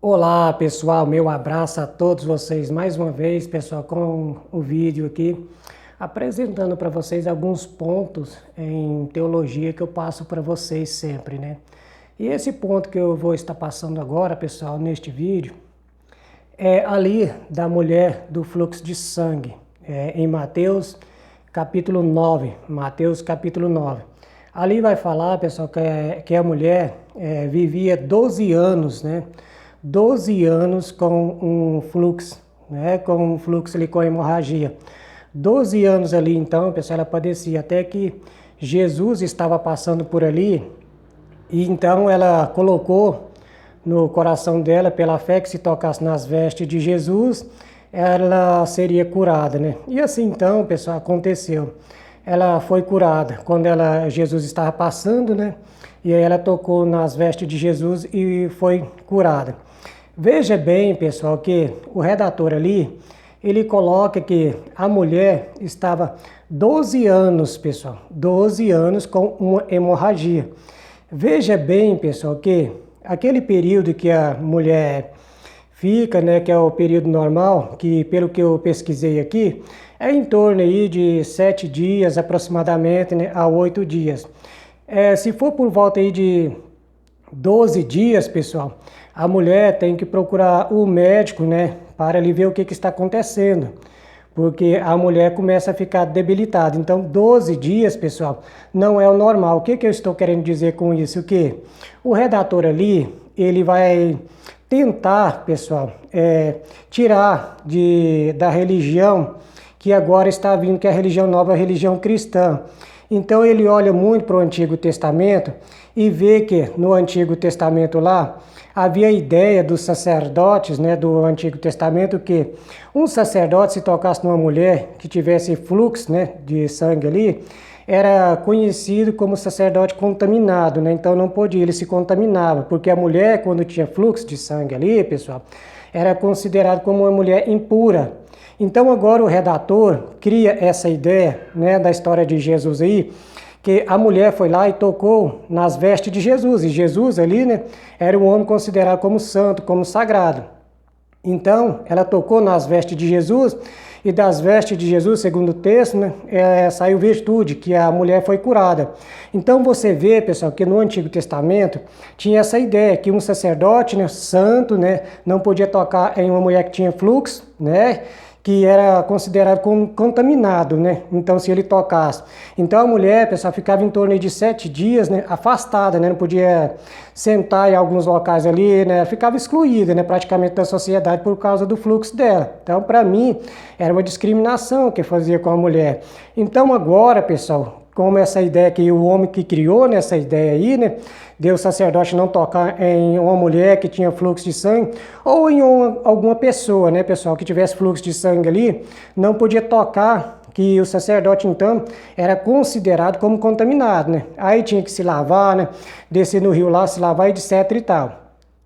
Olá pessoal, meu abraço a todos vocês mais uma vez, pessoal, com o vídeo aqui apresentando para vocês alguns pontos em teologia que eu passo para vocês sempre, né? E esse ponto que eu vou estar passando agora, pessoal, neste vídeo, é ali da mulher do fluxo de sangue, em Mateus capítulo 9, Mateus capítulo 9. Ali vai falar, pessoal, que a mulher vivia 12 anos, né? 12 anos com um fluxo, né? Com um fluxo ali, com hemorragia. 12 anos ali, então, pessoal, ela padecia, até que Jesus estava passando por ali, e então ela colocou no coração dela, pela fé, que se tocasse nas vestes de Jesus, ela seria curada, né? E assim então, pessoal, aconteceu. Ela foi curada quando Jesus estava passando, né? E aí ela tocou nas vestes de Jesus e foi curada. Veja bem, pessoal, que o redator ali, ele coloca que a mulher estava 12 anos, pessoal, 12 anos com uma hemorragia. Veja bem, pessoal, que aquele período que a mulher fica, né, que é o período normal, que pelo que eu pesquisei aqui, é em torno aí de 7 dias aproximadamente, né, a 8 dias. Se for por volta aí de 12 dias, pessoal, a mulher tem que procurar o médico, né, para ele ver o que está acontecendo, porque a mulher começa a ficar debilitada. Então, 12 dias, pessoal, não é o normal. O que eu estou querendo dizer com isso? Que o redator ali, ele vai tentar, pessoal, tirar da religião que agora está vindo, que é a religião nova, a religião cristã. Então ele olha muito para o Antigo Testamento e vê que no Antigo Testamento lá havia a ideia dos sacerdotes, né, do Antigo Testamento, que um sacerdote, se tocasse numa mulher que tivesse fluxo, né, de sangue ali, era conhecido como sacerdote contaminado, né? Então não podia, ele se contaminava, porque a mulher, quando tinha fluxo de sangue ali, pessoal, era considerada como uma mulher impura. Então agora o redator cria essa ideia, né, da história de Jesus aí, que a mulher foi lá e tocou nas vestes de Jesus, e Jesus ali, né, era um homem considerado como santo, como sagrado. Então ela tocou nas vestes de Jesus, e das vestes de Jesus, segundo o texto, né, saiu virtude, que a mulher foi curada. Então você vê, pessoal, que no Antigo Testamento tinha essa ideia que um sacerdote, né, santo, né, não podia tocar em uma mulher que tinha fluxo, né, que era considerado contaminado, né? Então, se ele tocasse. Então, a mulher, pessoal, ficava em torno de 7 dias, né, afastada, né? Não podia sentar em alguns locais ali, né? Ficava excluída, né, praticamente da sociedade por causa do fluxo dela. Então, para mim, era uma discriminação que fazia com a mulher. Então, agora, pessoal, como essa ideia que o homem que criou nessa ideia aí, né, Deus sacerdote não tocar em uma mulher que tinha fluxo de sangue, ou em alguma pessoa, né, pessoal, que tivesse fluxo de sangue ali, não podia tocar, que o sacerdote, então, era considerado como contaminado, né? Aí tinha que se lavar, né, descer no rio lá, se lavar, etc e tal.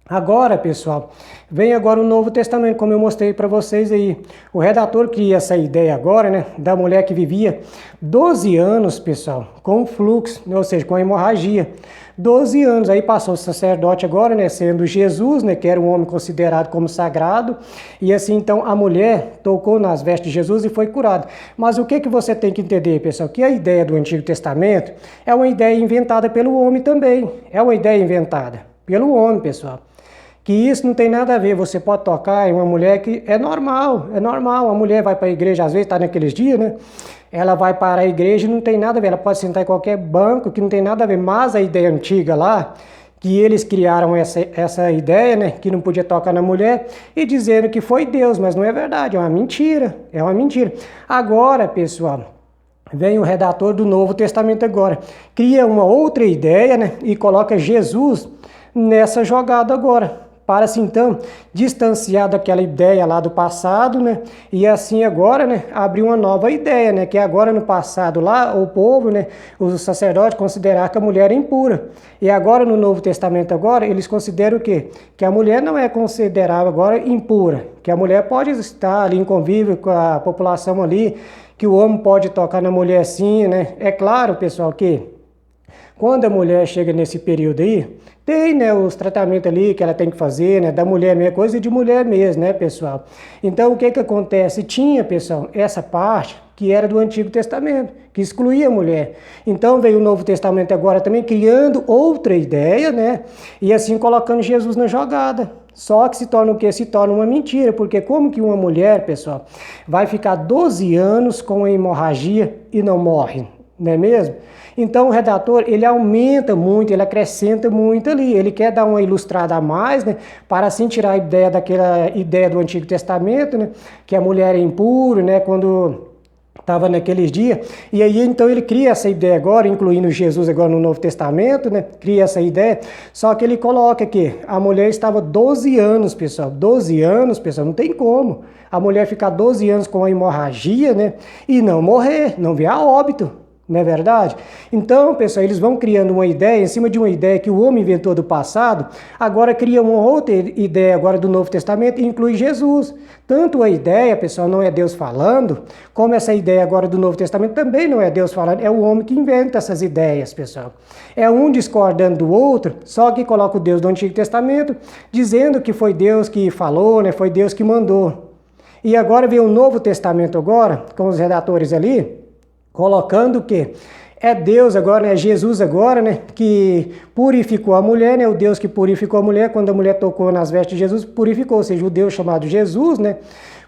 Agora, pessoal, vem agora o Novo Testamento, como eu mostrei para vocês aí. O redator cria essa ideia agora, né, da mulher que vivia 12 anos, pessoal, com fluxo, ou seja, com hemorragia. 12 anos, aí passou o sacerdote agora, né, sendo Jesus, né, que era um homem considerado como sagrado, e assim então a mulher tocou nas vestes de Jesus e foi curada. Mas o que você tem que entender, pessoal? Que a ideia do Antigo Testamento é uma ideia inventada pelo homem também, é uma ideia inventada pelo homem, pessoal. Que isso não tem nada a ver, você pode tocar em uma mulher que é normal, a mulher vai para a igreja, às vezes está naqueles dias, né? Ela vai para a igreja e não tem nada a ver, ela pode sentar em qualquer banco que não tem nada a ver, mas a ideia antiga lá, que eles criaram essa ideia, né, que não podia tocar na mulher, e dizendo que foi Deus, mas não é verdade, é uma mentira, é uma mentira. Agora, pessoal, vem o redator do Novo Testamento agora, cria uma outra ideia, né, e coloca Jesus nessa jogada agora, para assim então distanciar daquela ideia lá do passado, né? E assim agora, né, abrir uma nova ideia, né, que agora no passado lá o povo, né, os sacerdotes consideravam que a mulher era impura. E agora no Novo Testamento agora eles consideram o quê? Que a mulher não é considerada agora impura, que a mulher pode estar ali em convívio com a população ali, que o homem pode tocar na mulher sim, né? É claro, pessoal, que Quando a mulher chega nesse período aí, tem, né, os tratamentos ali que ela tem que fazer, né, da mulher mesmo, coisa de mulher mesmo, né, pessoal? Então, o que que acontece? Tinha, pessoal, essa parte que era do Antigo Testamento, que excluía a mulher. Então, veio o Novo Testamento agora também criando outra ideia, né, e assim colocando Jesus na jogada. Só que se torna o quê? Se torna uma mentira, porque como que uma mulher, pessoal, vai ficar 12 anos com a hemorragia e não morre, não é mesmo? Então o redator, ele aumenta muito, ele acrescenta muito ali, ele quer dar uma ilustrada a mais, né, para assim tirar a ideia daquela ideia do Antigo Testamento, né, que a mulher é impura, né, quando estava naqueles dias, e aí então ele cria essa ideia agora, incluindo Jesus agora no Novo Testamento, né, cria essa ideia, só que ele coloca que a mulher estava 12 anos, pessoal, 12 anos, pessoal, não tem como a mulher ficar 12 anos com a hemorragia, né, e não morrer, não vir a óbito. Não é verdade? Então, pessoal, eles vão criando uma ideia, em cima de uma ideia que o homem inventou do passado, agora cria uma outra ideia agora do Novo Testamento e inclui Jesus. Tanto a ideia, pessoal, não é Deus falando, como essa ideia agora do Novo Testamento também não é Deus falando, é o homem que inventa essas ideias, pessoal. É um discordando do outro, só que coloca o Deus do Antigo Testamento, dizendo que foi Deus que falou, né? Foi Deus que mandou. E agora vem o Novo Testamento agora, com os redatores ali, colocando o quê? É Deus agora, é Jesus agora, né, que purificou a mulher, né, o Deus que purificou a mulher, quando a mulher tocou nas vestes de Jesus, purificou, ou seja, o Deus chamado Jesus, né,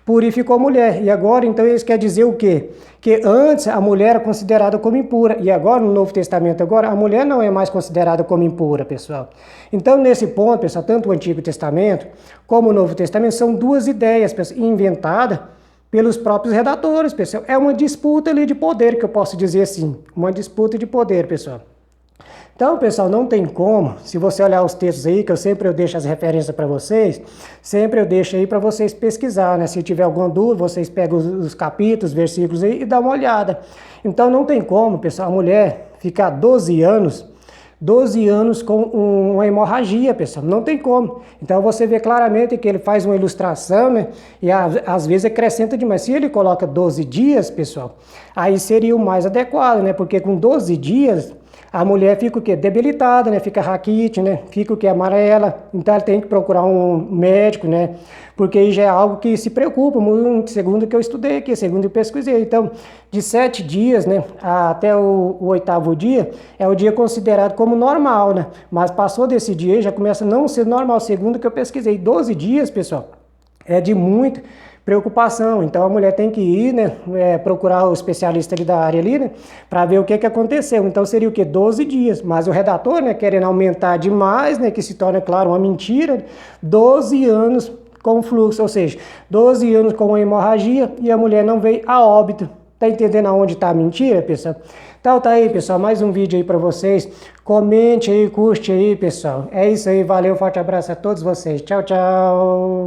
purificou a mulher. E agora, então, isso quer dizer o quê? Que antes a mulher era considerada como impura, e agora, no Novo Testamento, agora, a mulher não é mais considerada como impura, pessoal. Então, nesse ponto, pessoal, tanto o Antigo Testamento como o Novo Testamento são duas ideias, pessoal, inventadas pelos próprios redatores, pessoal. É uma disputa ali de poder, que eu posso dizer assim. Uma disputa de poder, pessoal. Então, pessoal, não tem como, se você olhar os textos aí, que eu deixo as referências para vocês, sempre eu deixo aí para vocês pesquisar, né? Se tiver alguma dúvida, vocês pegam os capítulos, versículos aí e dá uma olhada. Então, não tem como, pessoal, a mulher ficar 12 anos com uma hemorragia, pessoal, não tem como. Então você vê claramente que ele faz uma ilustração, né? E às vezes acrescenta demais. Se ele coloca 12 dias, pessoal, aí seria o mais adequado, né? Porque com 12 dias a mulher fica o quê? Debilitada, né? Fica raquite, né? Fica o quê? Amarela. Então ela tem que procurar um médico, né? Porque aí já é algo que se preocupa, segundo o que eu estudei aqui, segundo eu pesquisei. Então, de 7 dias, né, até o 8º dia, é o dia considerado como normal, né? Mas passou desse dia, já começa a não ser normal, segundo o que eu pesquisei. 12 dias, pessoal, é de muita preocupação. Então a mulher tem que ir, né, procurar o especialista ali da área ali, né, para ver o que aconteceu. Então seria o quê? 12 dias. Mas o redator, né, querendo aumentar demais, né, que se torna, claro, uma mentira, 12 anos com fluxo, ou seja, 12 anos com uma hemorragia e a mulher não veio a óbito. Tá entendendo aonde tá a mentira, pessoal? Então tá aí, pessoal, mais um vídeo aí para vocês. Comente aí, curte aí, pessoal. É isso aí, valeu, forte abraço a todos vocês. Tchau, tchau.